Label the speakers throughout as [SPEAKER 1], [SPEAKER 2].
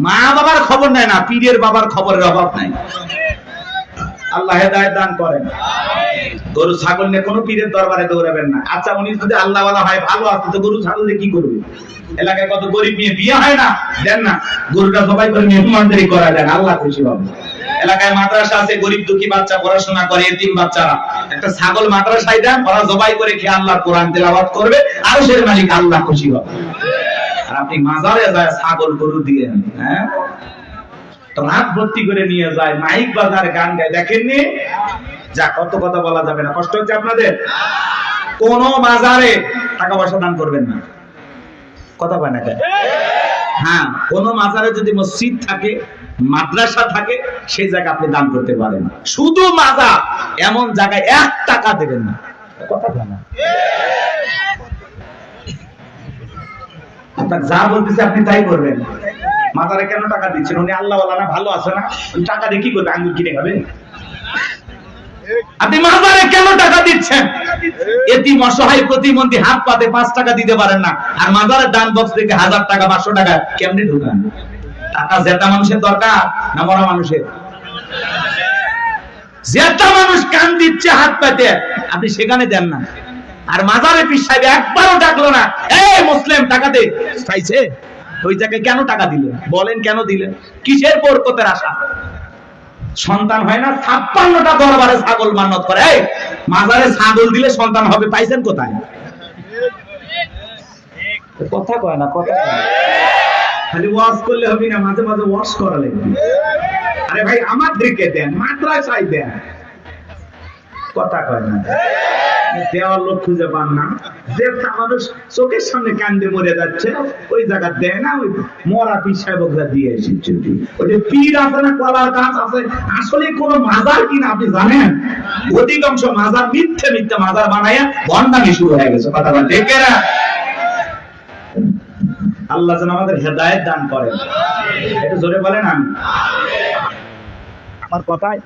[SPEAKER 1] মা বাবার খবর নেয় না, পীরের বাবার খবরের অভাব নাই। আল্লাহ হেদায়েত দান করেন। গরু ছাগল নিয়ে কোনো পীরের দরবারে দৌড়াবেন না। আচ্ছা, উনি যদি আল্লাহ ওয়ালা হয়, ভালো আছে, তো গরু ছাগল দিয়ে কি করবে? এলাকায় কত গরিব নিয়ে বিয়ে হয় না, দেন না, গরুটা সবাই করে মেহমানদারি করা দেন, আল্লাহ খুশি হবে। এলাকায় মাদ্রাসা আছে, গরিব দুঃখী বাচ্চা পড়াশোনা করে, এতিম বাচ্চারা, একটা ছাগল মাদ্রাসায় দেন, ওরা জবাই করে খেয়ে আল্লাহর কোরআন তেলাওয়াত করবে, আর সেই মালিক আল্লাহ খুশি হবে। আর আপনি মাজারে যায় ছাগল গরু দিয়ে, হ্যাঁ, রাত ভর্তি করে নিয়ে যায়, মাইক বাজার গান গায়, দেখেননি? যা, কত কথা বলা যাবে না, কষ্ট হচ্ছে আপনাদের। কোন মাজারে টাকা পয়সা দান করবেন না, কথা বলে না। হ্যাঁ, কোন মাজারে যদি মসজিদ থাকে, মাদ্রাসা থাকে, সেই জায়গায় আপনি দান করতে পারেন। শুধু মাজার এমন জায়গায় 1 টাকা দেবেন না, কথা বলে না। আপনার যা বলতেছে আপনি তাই করবেন। মাজারে কেন টাকা দিচ্ছেন? উনি আল্লাহ ওয়ালা না, ভালো আছে না, টাকা দিয়ে কি করবে? আঙ্গুর কিনে খাবে? আপনি মাজারে কেন টাকা দিচ্ছেন? এতিম অসহায় প্রতিবন্ধী হাত পাতে 5 টাকা দিতে পারেন না, আর মাজারের দান বক্স থেকে 1000 টাকা 500 টাকা কেমনে ঢুকান? টাকা জেতা মানুষের দরকার না মরা মানুষের? জেতা মানুষ কান দিচ্ছে হাত পাতে, আপনি সেখানে দেন না। আর মাজারে পীর সাহেব একবারও ডাকলো না, এই মুসলিম টাকা দে, চাইছে? ওই জায়গায় কেন টাকা দিলেন? বলেন কেন দিলেন? কিসের বরকতের আশা? সন্তান হয় না, 56টা দরবারে ছাগল মান্নত করে, এই মাজারে ছাগল দিলে সন্তান হবে, পাইছেন কোথায়? কথা কয় না, কথা কয়। খালি ওয়াজ করলে হবে না, মাঝে মাঝে ওয়াজ করা লাগবে। আরে ভাই, আমার দিকে দেন, মাদ্রাসায় দেন, কথা কয় না। দেওয়ার লোক খুঁজে পান না, যে মানুষ চোখের সামনে কান্দে মরে যাচ্ছে, ওই জায়গা দেয় না, ওই মরা পীর সাহেবরা দিয়ে এসেছে। ওই যে পীর আছে না, কলার গাছ আছে, আসলে কোন মাজার কিনা আপনি জানেন? অধিকাংশ মাজার মিথ্যে মিথ্যে মাজার বানাইয়া ভণ্ডামি শুরু হয়ে গেছে, কথা বলে ঠিক না? আল্লাহ যেন আমাদের হেদায়েত দান করেন, একটু জোরে বলেন আমি। আমার কথায়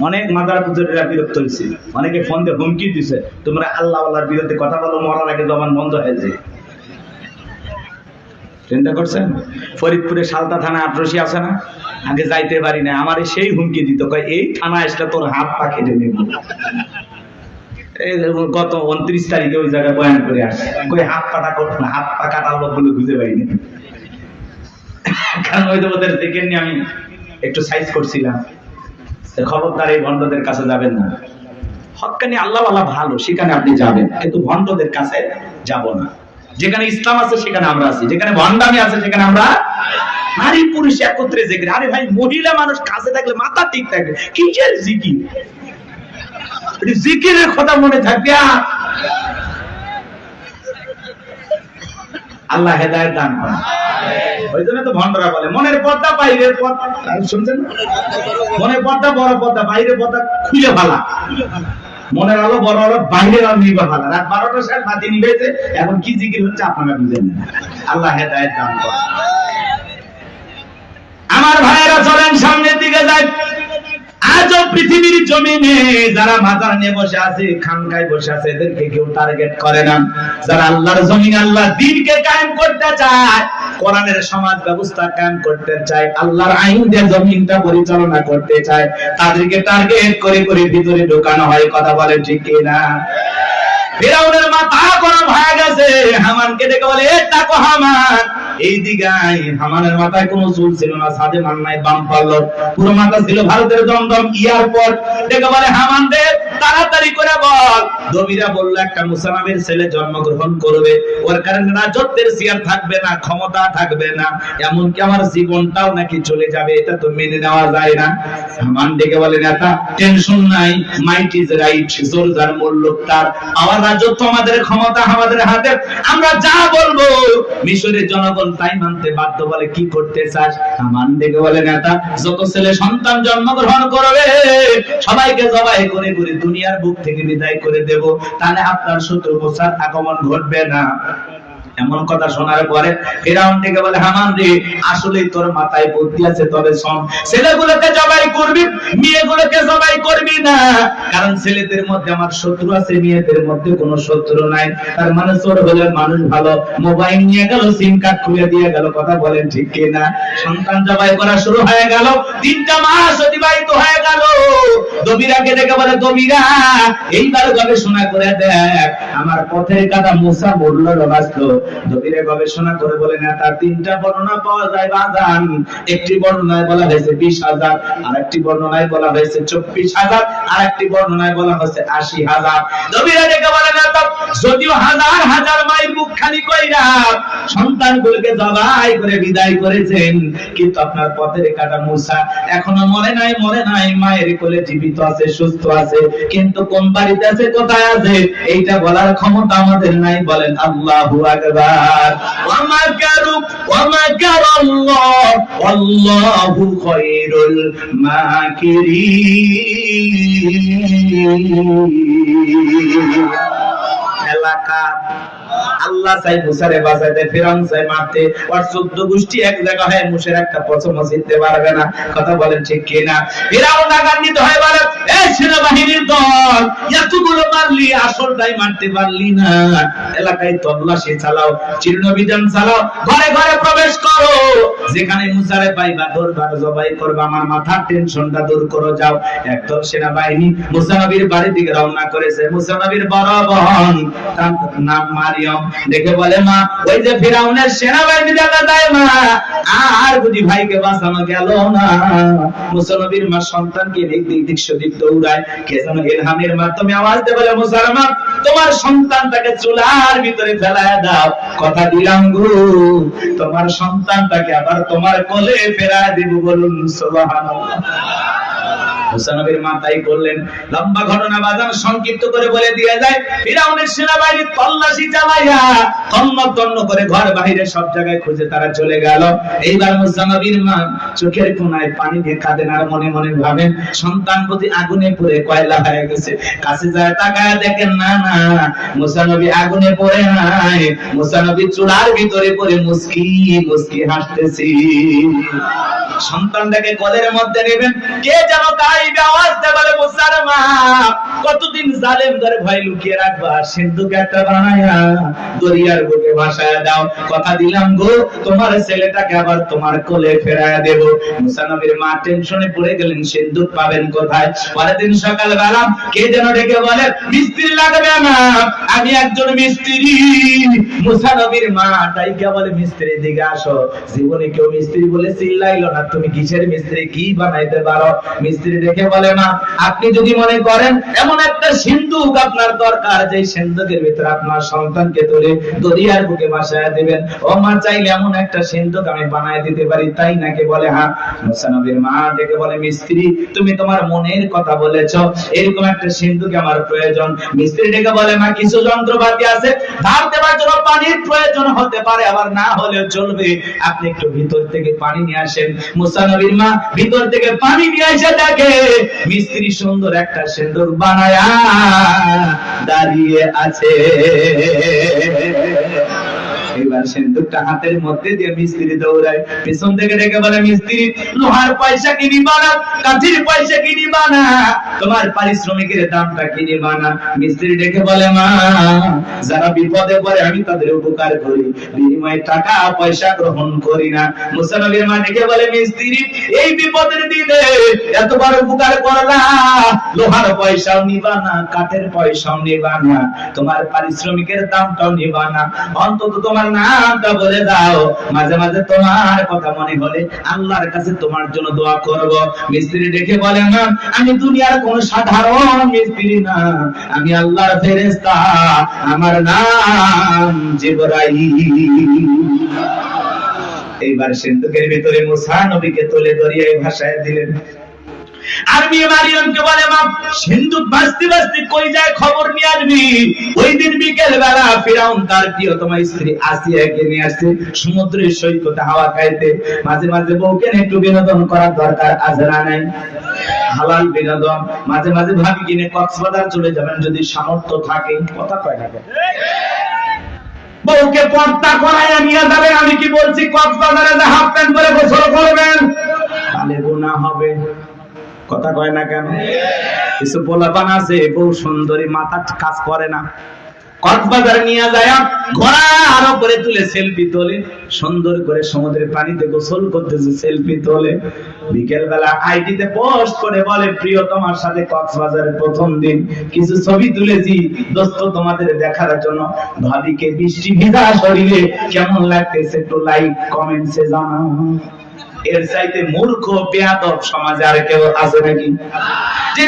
[SPEAKER 1] অনেক মাজার পুজোরা বিরক্ত হয়েছে, অনেকে ফোন দিয়ে হুমকি দিছে, তোমরা আল্লাহ আল্লাহর বিরুদ্ধে কথা বলো, মরার আগে জবান বন্ধ হয়ে যায়। চিন্তা করছেন? ফরিদপুরে সালতা থানা আটরশি আছে না, আগে যাইতে পারি না, আমার সেই হুমকি দিত, কয় এই থানা আসলে তোর হাত পা কেটে নেব। গত 29 তারিখে ওই জায়গায় বয়ান করে আসে, কই হাত পাটা করতো না, হাত পা কাটার লোকগুলো খুঁজে পাইনি। কারণ ওই তো ওদের দেখে নিয়ে আমি একটু সাইজ করছিলাম, খবরদার এই ভণ্ডদের কাছে যাবেন না। হক্কানি আল্লাহ ওয়ালা ভালো, সেখানে আপনি যাবেন, কিন্তু ভণ্ডদের কাছে যাব না। যেখানে ইসলাম আছে সেখানে আমরা আছি, যেখানে ভণ্ডামি আছে সেখানে আমরা নারী পুরুষ একত্রে জিকির। আরে ভাই, মহিলা মানুষ কাছে থাকলে মাথা ঠিক থাকে, কিসের জিকির? জিকিরের কথা মনে থাকবে। আল্লাহ হেদায়েত দান করেন। ওই জন্য তো ভণ্ডরা বলে মনের পর্দা বাইরের পর্দা, শুনছেন? মনের পর্দা বড় পর্দা, বাইরের পর্দা খুলে ভালা। মনের আলো বড় আলো, বাইরের আলো নিবে ভালা। রাত 12টার সময় বাতি নিবেছে, এখন কি জিকির হচ্ছে আপনারা বুঝেন না। আল্লাহ হেদায়েত দান করেন। আমার ভাইয়েরা চলেন সামনের দিকে যায়। আজও পৃথিবীর জমিনে যারা মাজার নিয়ে বসে আছে, খানকায় বসে আছে, এদেরকে কেউ টার্গেট করে না। যারা আল্লাহর জমিন, আল্লাহর দ্বীনকে কায়েম করতে চায়, কোরআনের সমাজ ব্যবস্থা কায়েম করতে চায়, আল্লাহর আইন দিয়ে জমিনটা পরিচালনা করতে চায়, তাদেরকে টার্গেট করে করে ভিতরে ঢোকানো হয়। কথা বলে ঠিক কিনা? ফিরাউনের মাথা গরম হয়ে গেছে, হামানকে ডেকে বলে, এ তাকো হামান, এই দিকে আয়। হামানের মাথায় কোনো চুল ছিল না, সাদে মান নাই, বাম পাল্লর, পুরো মাথা ছিল ভারতের দমদম এয়ারপোর্ট। ডেকে বলে, হামান দে, তাড়াতাড়ি করে বল। দবিরা বলল, একটা মুসা নামের ছেলে জন্মগ্রহণ করবে, ওর কারণে রাজত্বের চেয়ার থাকবে না, ক্ষমতা থাকবে না, এমনকি আমার জীবনটাও নাকি চলে যাবে, এটা তো মেনে নেওয়া যায় না। হামান ডেকে বলে, নেতা টেনশন নাই, মাইট ইজ রাইট, জোর যার মূল্য তার, আমার রাজত্ব আমাদের, ক্ষমতা আমাদের হাতে, আমরা যা বলবো মিশরের জনগণ তাই মানতে বাধ্য। বলে, কি করতে চাস? হামান ডেকে বলে, নেতা যত ছেলে সন্তান জন্মগ্রহণ করবে সবাইকে জবাই করে করে দুনিয়ার বুক থেকে বিদায় করে দেব, তাহলে আপনার শত্রু মুসার আগমন ঘটবে না। এমন কথা শোনার পরে ফিরাউন থেকে বলে, হামান রে, আসলেই তোর মাথায় বুদ্ধি আছে, তবে শোন, ছেলেগুলোকে জবাই করবি, মেয়েগুলোকে জবাই করবি না, কারণ ছেলেদের মধ্যে আমার শত্রু আছে, মেয়েদের মধ্যে কোনো শত্রু নাই। তার মানে চোর হলে মানুষ ভালো, মোবাইল নিয়ে গেল, সিম কার্ড খুলে দিয়ে গেল, কথা বলেন ঠিক কিনা? সন্তান জবাই করা শুরু হয়ে গেল, 3টা মাস অতিবাহিত হয়ে গেল। দবিরাকে দেখে বলে, দবিরা, এইবার গবেষণা করে দেখ, আমার পথের কাটা মুসা মরল না বাঁচলো। দবিরে গবেষণা করে বলে, না, তার 3টা বর্ণনা পাওয়া যায় বাজান। একটি বর্ণনায় বলা হয়েছে 20,000, আর একটি বর্ণনায় বলা হয়েছে 24,000, আর একটি বর্ণনায় বলা হয়েছে 80,000। দবিরা দেখে বলে, না, যদিও হাজার হাজার মাইল মুখ খালি কইরা সন্তানগুলোকে জবাই করে বিদায় করেছেন, কিন্তু আপনার পথের কাটা মুসা এখনো মরে নাই, মায়ের কোলে জীবিত আছে, সুস্থ আছে, কিন্তু কোন বাড়িতে আছে, কোথায় আছে, এইটা বলার ক্ষমতা আমাদের নাই। বলেন আল্লাহু আকবার। ওয়া মাকারু ওয়া মাকারাল্লাহ আল্লাহু খায়রুল মাকিরিন। এলাকা আল্লাহ চাই মুসারে বাঁচাইতে, ফিরাউন চাই মারতে, আর 14 গোষ্ঠী এক জায়গা হয় মুসের একটা পছন্দ জিততে পারবে না, কথা বলেন ঠিক কিনা? ফিরাউন রাগান্বিত হয়ে বলে, এই সেনাবাহিনীর দল, এতগুলো মারলি, আসলটাই মারতে পারলি না, এলাকায় তল্লাশি চালাও, চিরনবিধান চালাও, ঘরে ঘরে প্রবেশ করো, যেখানে মুসারে পাইবা দরবার জবাই করবা, আমার মাথার টেনশনটা দূর করো, যাও। একদল সেনাবাহিনী মুসা নবীর বাড়ির দিকে রওনা করেছে। মুসা নবীর বড় বোন, তার নাম মারিয়ম, দেখে বলে, মা, ওই যে ফিরাউনের সেনাবাহিনী দেখা যায় মা, আর বুঝি ভাইকে বাঁচানো গেল না। মুসা নবীর মা সন্তানকে দিক সেদিক দৌড়ায়, কে যেন ইলহামের মাধ্যমে আওয়াজ দিয়ে বলে, মুসলমান, তোমার সন্তানটাকে চুলার ভিতরে ফেলায় দাও, কথা দিলাম গো, তোমার সন্তানটাকে আবার তোমার কোলে ফেরায় দিব, বলুন সুবহানাল্লাহ। মুসা নবীর মা তাই করলেন। লম্বা ঘটনা বাজান সংক্ষিপ্ত করে বলে দিয়ে যায়, ফিরাউনের সেনাবাহিনী তল্লাশি চালাইয়া তন্ন করে ঘর বাইরে সব জায়গায় খুঁজে তারা চলে গেল। এইবার মুসা নবীর মা চোখের কোণায় পানি দিয়ে কাঁদেন, আর মনে মনে ভাবেন, সন্তান প্রতি আগুনে পুড়ে কয়লা হয়ে গেছে। কাছে যায় তাকায় দেখেন, না না, মুসা নবী আগুনে পড়ে নাই, মুসা নবী চুলার ভিতরে পড়ে মুস্কি মুস্কি হাসতেছি। সন্তানটাকে কোলের মধ্যে নেবেন, কে যেন গাইবে, আওয়াজ দিয়ে বলে, মুসার মা, কতদিন জালেম ধরে ভয় লুকিয়ে রাখবা, সিন্ধুক একটা বানায়া দরিয়ার বুকে ভাসায় দাও, কথা দিলাম গো, তোমার ছেলেটাকে আবার তোমার কোলে ফেরায়া দেব। মুসা নবীর মা টেনশনে পড়ে গেলেন, সিন্ধুক পাবেন কোথায়? পরের দিন সকালবেলা কে যেন ডেকে বলে, মিস্ত্রি লাগবে না, আমি একজন মিস্ত্রি। মুসা নবীর মা তাইকে বলে, মিস্ত্রি দিকে আসো। জীবনে কেউ মিস্ত্রি বলে চিল্লাইলো না, তুমি কিসের মিস্ত্রি, কি বানাইতে পারো? মিস্ত্রি দেখে বলে, মা, আপনি যদি মনে করেন এমন একটা সিন্ধুক আপনার দরকার, যে সিন্ধুকের ভিতরে আপনার সন্তানকে তুলে দরিয়ার বুকে ভাসায় দিবেন, ও মা, চাইলে এমন একটা সিন্ধুক আমি বানায় দিতে পারি, তাই নাকি? বলে, হ্যাঁ। মুসা নবীর মা ডেকে বলে, মিস্ত্রি, তুমি তোমার মনের কথা বলেছো, এরকম একটা সিন্ধুক আমার প্রয়োজন। মিস্ত্রি ডেকে বলে, মা, কিছু যন্ত্রপাতি আছে, ধার দেওয়ার জন্য পানির প্রয়োজন হতে পারে, আবার না হলেও চলবে, আপনি একটু ভিতর থেকে পানি নিয়ে আসেন। মুসা নবীর মা ভিতর থেকে পানি নিয়ে এসে দেখে মিস্ত্রি সুন্দর একটা সিন্ধুক বানায়া দাঁড়িয়ে আছে। এবার সিন্ধুকটা হাতের মধ্যে দিয়ে মিস্ত্রি দৌড়ায়, পিছন থেকে ডেকে বলে, মিস্ত্রি, লোহার পয়সা কিনি বানা, কাঠির পয়সা কিনি বানা, তোমার পারিশ্রমিকের দামটা কিনি বানা। মিস্ত্রি ডেকে বলে, মা, যারা বিপদে পড়ে আমি তাদের উপকার করি, বিনিময়ে টাকা পয়সা গ্রহণ করি না। মুসা নবীর মা ডেকে বলে, মিস্ত্রি, এই বিপদের দিনে এত বড় উপকার করলা, লোহার পয়সাও নিবা না, কাঠের পয়সাও নিবা না, তোমার পারিশ্রমিকের দামটাও নিবা না, অন্তত তোমার নামটা বলে দাও, মাঝে মাঝে তোমার কথা মনে হলে আল্লাহর কাছে তোমার জন্য দোয়া করব। মিস্ত্রি ডেকে বলে, না, আমি দুনিয়ার কোন সাধারণ মিস্ত্রি না, আমি আল্লাহর ফেরেশতা, আমার নাম জিবরাইল। এইবার সিন্ধুকের ভিতরে মুসা নবীকে তুলে দরিয়ায় ভাসায় দিলেন। আর মেয়ে মারিয়মকে বলে, মা, সিন্ধুক ভাসতে ভাসতে কই যায় খবর নিয়ে আসবি। ওই দিন বিকেল বেলা ফিরাউন তার প্রিয়তমা স্ত্রী আসিয়াকে নিয়ে আসছে সমুদ্রের সৈকতে হাওয়া খাইতে। মাঝে মাঝে বউকে একটু বিনোদন করার দরকার আছে না নাই? হালাল বিনোদন। মাঝে মাঝে ভাবি কিনে কক্সবাজার চলে যাবেন যদি সামর্থ্য থাকে, কথা কয় না? বউকে পর্দা করাইয়া নিয়ে যাবেন। আমি কি বলছি কক্সবাজারে যে হাফ প্যান্ট পরে গোসল করবেন, তাহলে গুনাহ হবে। কথা কয় না কেন? কিছু পোলাপান আছে বউ সুন্দরী, মাথা কাজ করে না, কক্সবাজারে নিয়ে যায় ঘোড়ার উপরে তুলে সেলফি তোলে, সুন্দর করে সমুদ্রের পানিতে গোসল করতেছে, সেলফি তোলে। বিকেল বেলা আইডিতে পোস্ট করে বলে, প্রিয় তোমার সাথে কক্সবাজারের প্রথম দিন কিছু ছবি তুলেছি দোস্ত তোমাদের দেখার জন্য, ভাবিকে বৃষ্টি ভিজা শরীরে কেমন লাগতেছে একটু লাইক কমেন্টসে জানাও। এর চাইতে মূর্খ বেয়াদব সমাজে আর কেউ আছে নাকি? যে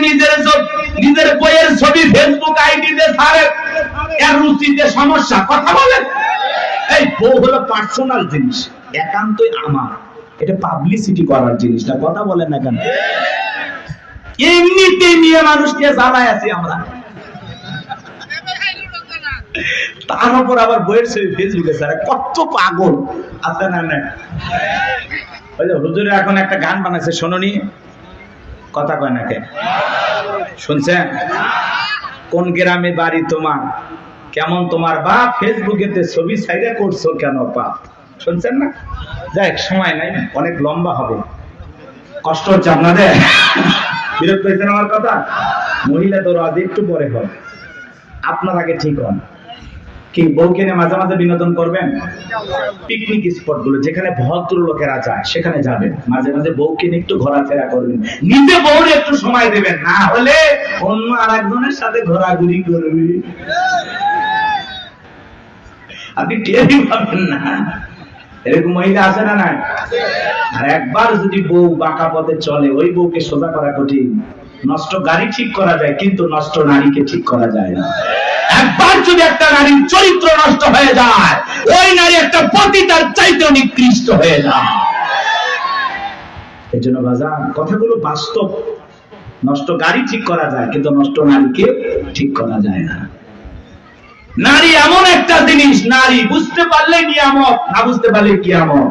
[SPEAKER 1] নিজের বইয়ের ছবি ফেসবুক আইডিতে ছাড়ে, এর রুচিতে সমস্যা। কথা বলেন, এই বউ হলো পার্সোনাল জিনিস, একান্তই আমার, এটা পাবলিসিটি করার জিনিস না। কথা বলেন না কেন? এমনিতেই নিয়ে মানুষকে জ্বালায় আছি আমরা, তার উপর আবার বইয়ের ছবি ফেসবুকে ছাড়ে। কত পাগল আছে না? না হুজুরে এখন একটা গান বানাইছে, শোনোনি? কথা কয় না কে? শুনছেন? কোন গ্রামে বাড়ি তোমার, কেমন তোমার বাপ, ফেসবুকেতে ছবি ছাইড়া করছো কেন বাপ? শুনছেন না? যাই সময় নাই, অনেক লম্বা হবে, কষ্ট হচ্ছে আপনাদের, বিরক্ত হয়েছেন আমার কথা? মহিলা তো আজ একটু পরে হবে, আপনার আগে ঠিক হন। কি বউকে নিয়ে মাঝে মাঝে বিনোদন করবেন? পিকনিক স্পট গুলো যেখানে ভদ্র লোকেরা যায় সেখানে যাবেন, মাঝে মাঝে বউকে নিয়ে একটু ঘোরাফেরা করবেন, নিজে বউরে একটু সময় দেবেন, না হলে অন্য আরেকজনের সাথে ঘোরাঘুরি করবে, আপনি টেরই পাবেন না। এরকম মহিলা আছে না? নাই? আর একবার যদি বউ বাঁকা পথে চলে, ওই বউকে সোজা করা কঠিন। নষ্ট গাড়ি ঠিক করা যায়, কিন্তু নষ্ট নারীকে ঠিক করা যায় না। একবার যদি একটা নারীর চরিত্র নষ্ট হয়ে যায়, ওই নারী একটা পতিতার চাইতে নিকৃষ্ট হয়ে যায়। এই জন্য বাজার কথাগুলো বাস্তব। নষ্ট গাড়ি ঠিক করা যায়, কিন্তু নষ্ট নারীকে ঠিক করা যায় না। নারী এমন একটা জিনিস, নারী বুঝতে পারলে নিয়ামত, না বুঝতে পারলে কিয়ামত।